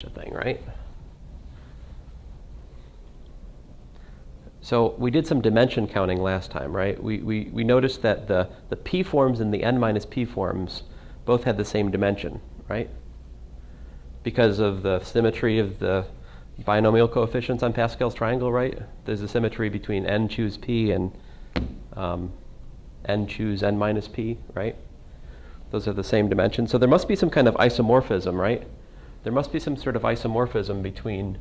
thing, right? So we did some dimension counting last time, right? We noticed that the p forms and the n minus p forms both had the same dimension, right? Because of the symmetry of the binomial coefficients on Pascal's triangle, right? There's a symmetry between n choose p and n choose n minus p, right? Those are the same dimension. So there must be some kind of isomorphism, right? There must be some sort of isomorphism between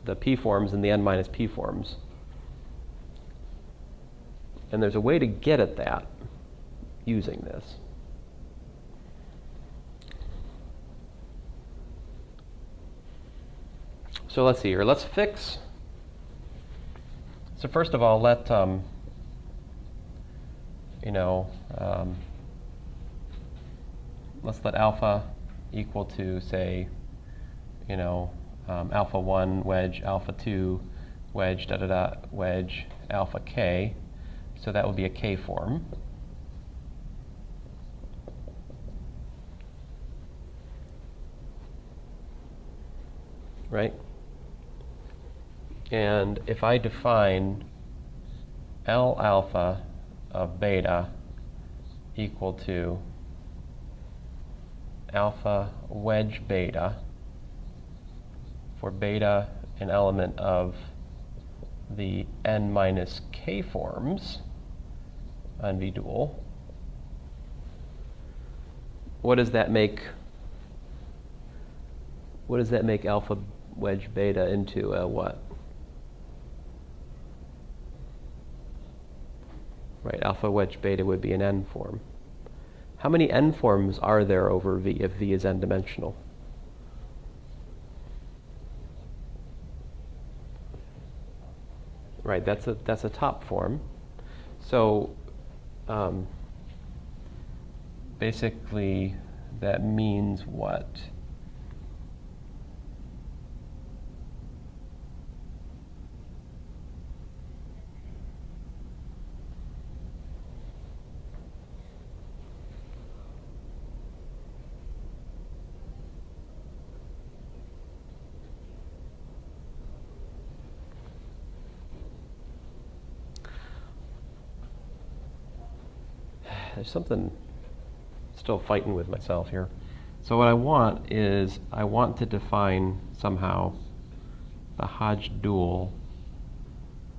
the p forms and the n minus p forms. And there's a way to get at that using this. So let's see here. Let's fix. So first of all, let's let alpha equal to, say, alpha 1 wedge alpha 2 wedge wedge alpha k. So that would be a k form. Right? And if I define L alpha of beta equal to alpha wedge beta, for beta an element of the n minus k forms on V dual, what does that make? What does that make alpha wedge beta into a what? Right, alpha wedge beta would be an n form. How many n forms are there over V if V is n-dimensional? Right, that's a top form. So basically that means what? There's something still fighting with myself here. So what I want is I want to define somehow the Hodge dual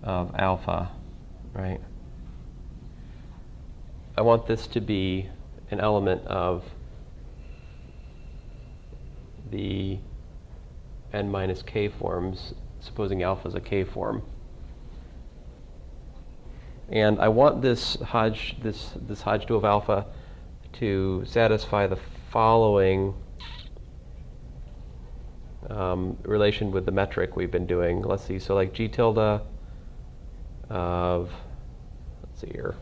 of alpha, right? I want this to be an element of the n minus k forms, supposing alpha is a k form. And I want this Hodge dual of alpha to satisfy the following relation with the metric we've been doing. Let's see. So like g tilde of, let's see here.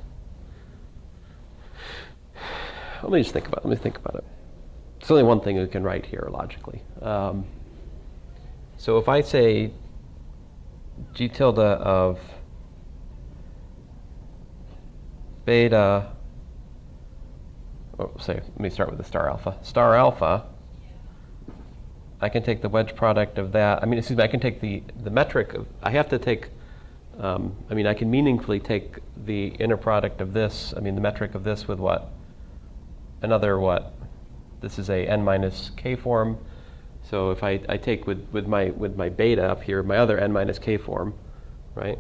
Let me think about it. There's only one thing we can write here logically. So if I say g tilde of beta, let me start with the star alpha. Star alpha, I can take the wedge product of that. I can take the metric of, I have to take, I can meaningfully take the inner product of this, the metric of this with what? Another what? This is a n minus k form. So if I take with my beta up here, my other n minus k form, right?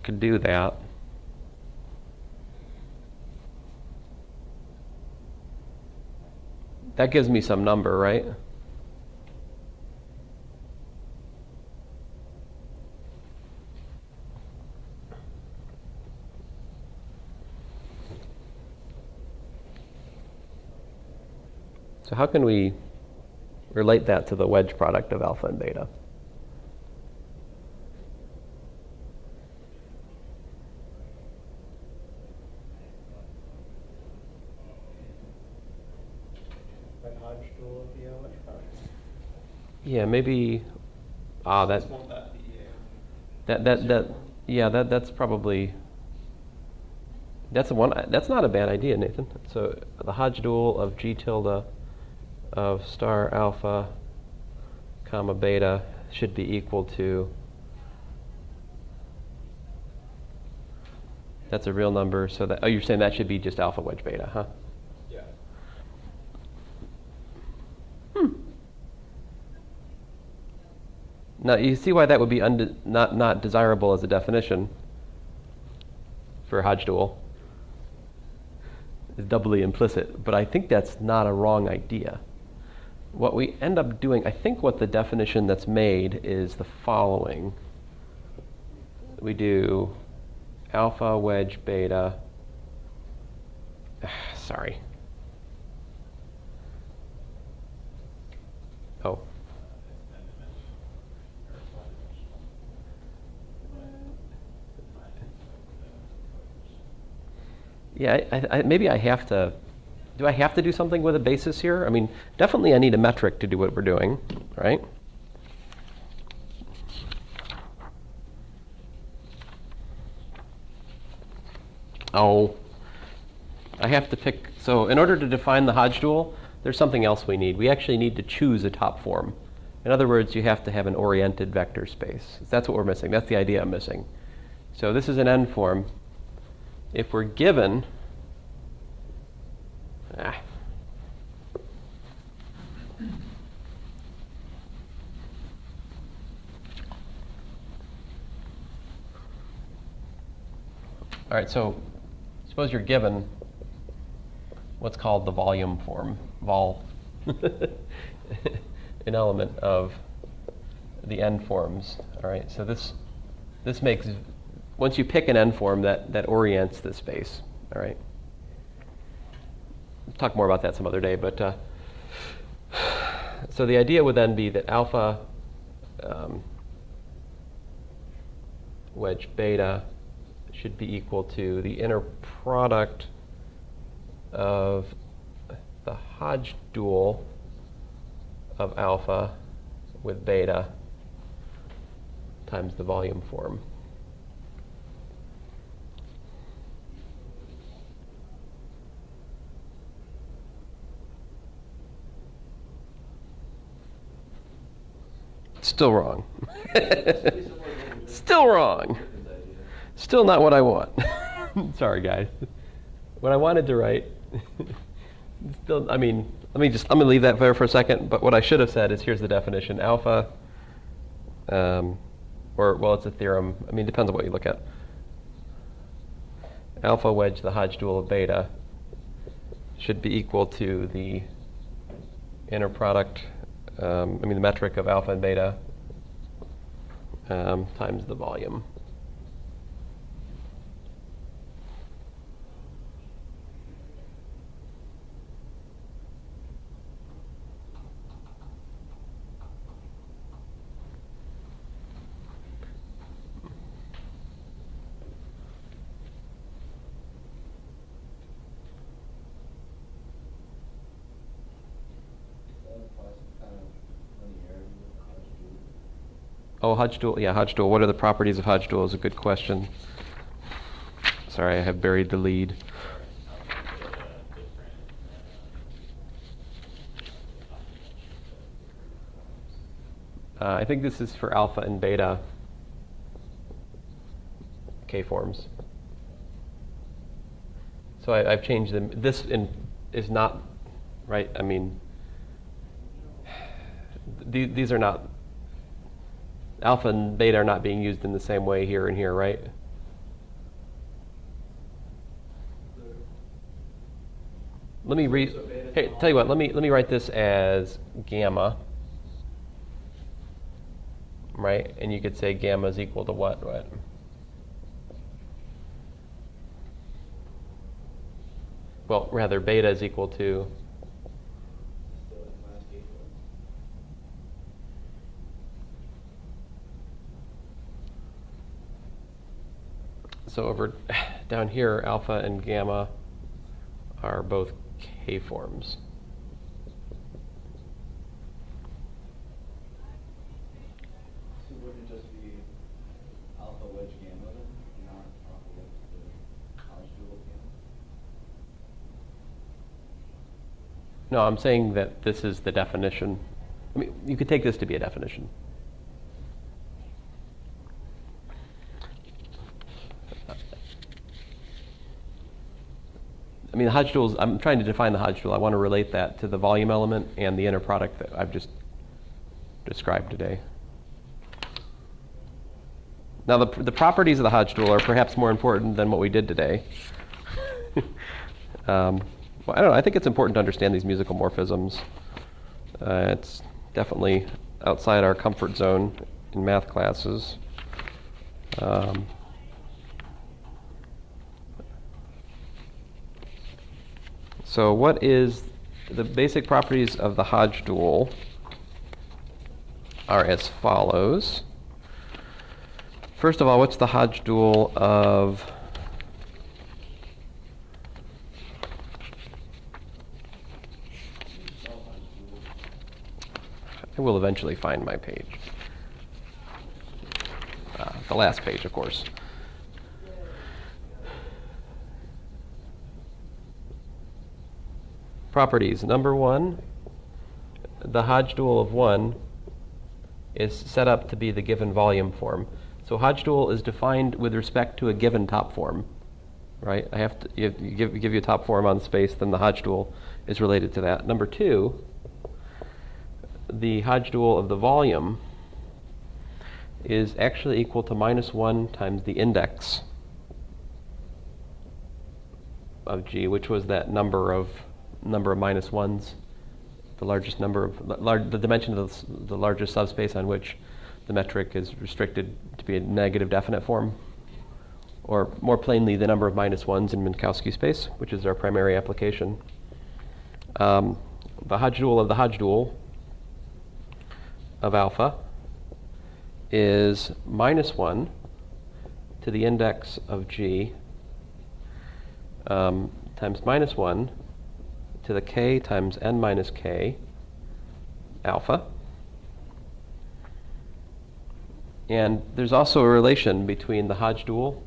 Could do that. That gives me some number, right? So how can we relate that to the wedge product of alpha and beta? Yeah, maybe. That's probably. That's That's not a bad idea, Nathan. So the Hodge dual of G tilde of star alpha comma beta should be equal to. That's a real number. So that you're saying that should be just alpha wedge beta, huh? Yeah. Now you see why that would be not desirable as a definition for a Hodge dual. It's doubly implicit, but I think that's not a wrong idea. What we end up doing, I think what the definition that's made is the following. We do alpha wedge beta. Sorry. Oh. Yeah, maybe I have to. Do I have to do something with a basis here? I mean, definitely I need a metric to do what we're doing, right? Oh, I have to pick. So in order to define the Hodge dual, there's something else we need. We actually need to choose a top form. In other words, you have to have an oriented vector space. That's what we're missing. That's the idea I'm missing. So this is an N form. If we're given all right, so suppose you're given what's called the volume form, vol, an element of the N forms. All right, so this makes, once you pick an N form, that orients the space. All right. We'll talk more about that some other day, but so the idea would then be that alpha wedge beta should be equal to the inner product of the Hodge dual of alpha with beta times the volume form. Still wrong. Still wrong. Still not what I want. Sorry, guys. What I wanted to write. Still, I mean, let me leave that there for a second. But what I should have said is, here's the definition: alpha, well, it's a theorem. I mean, it depends on what you look at. Alpha wedge the Hodge dual of beta should be equal to the inner product. The metric of alpha and beta times the volume. Oh, Hodge dual. Yeah, Hodge dual. What are the properties of Hodge dual is a good question. Sorry, I have buried the lead. I think this is for alpha and beta K-forms. So I've changed them. This is not, right? I mean, these are not, alpha and beta are not being used in the same way here and here, right? Let me hey, tell you what, let me write this as gamma, right? And you could say gamma is equal to what, right? Well, rather, beta is equal to so over down here, alpha and gamma are both K-forms. So wouldn't it just be alpha wedge gamma then, not alpha wedge the Hodge dual gamma? No, I'm saying that this is the definition. I mean, you could take this to be a definition. I mean, the Hodge duals, I'm trying to define the Hodge dual. I want to relate that to the volume element and the inner product that I've just described today. Now, the properties of the Hodge dual are perhaps more important than what we did today. Well, I don't know. I think it's important to understand these musical morphisms. It's definitely outside our comfort zone in math classes. So what is the basic properties of the Hodge dual are as follows. First of all, what's the Hodge dual of I will eventually find my page. The last page, of course. Properties. Number one, the Hodge dual of 1 is set up to be the given volume form. So Hodge dual is defined with respect to a given top form, right? I have to give you a top form on space, then the Hodge dual is related to that. Number two, the Hodge dual of the volume is actually equal to -1 times the index of G, which was that number of -1s, the largest number of the dimension of the largest subspace on which the metric is restricted to be a negative definite form, or more plainly, the number of -1s in Minkowski space, which is our primary application. The Hodge dual of the Hodge dual of alpha is -1 to the index of G times -1 to the k times n minus k alpha. And there's also a relation between the Hodge dual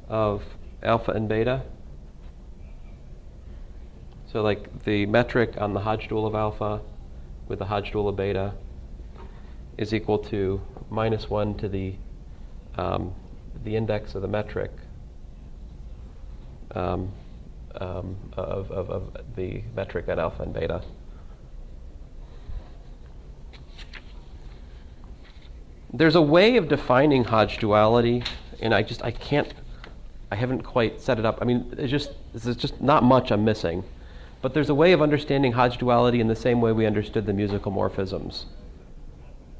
of alpha and beta. So like the metric on the Hodge dual of alpha with the Hodge dual of beta is equal to -1 to the index of the metric of the metric at alpha and beta. There's a way of defining Hodge duality, and I haven't quite set it up. I mean, this is just not much I'm missing. But there's a way of understanding Hodge duality in the same way we understood the musical morphisms,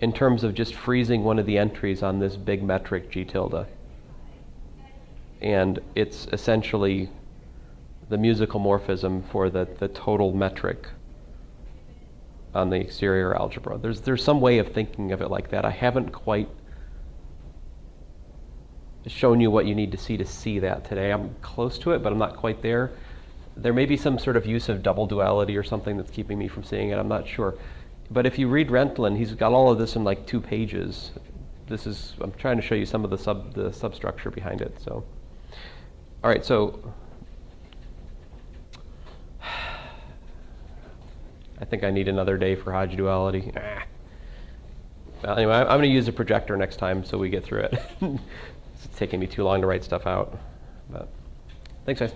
in terms of just freezing one of the entries on this big metric G tilde. And it's essentially the musical morphism for the total metric on the exterior algebra. There's some way of thinking of it like that. I haven't quite shown you what you need to see that today. I'm close to it, but I'm not quite there. There may be some sort of use of double duality or something that's keeping me from seeing it. I'm not sure. But if you read Rentlin, he's got all of this in like 2 pages. I'm trying to show you some of the substructure behind it. So, all right. So, I think I need another day for Hodge duality. Well, anyway, I'm going to use a projector next time so we get through it. It's taking me too long to write stuff out. But thanks, guys.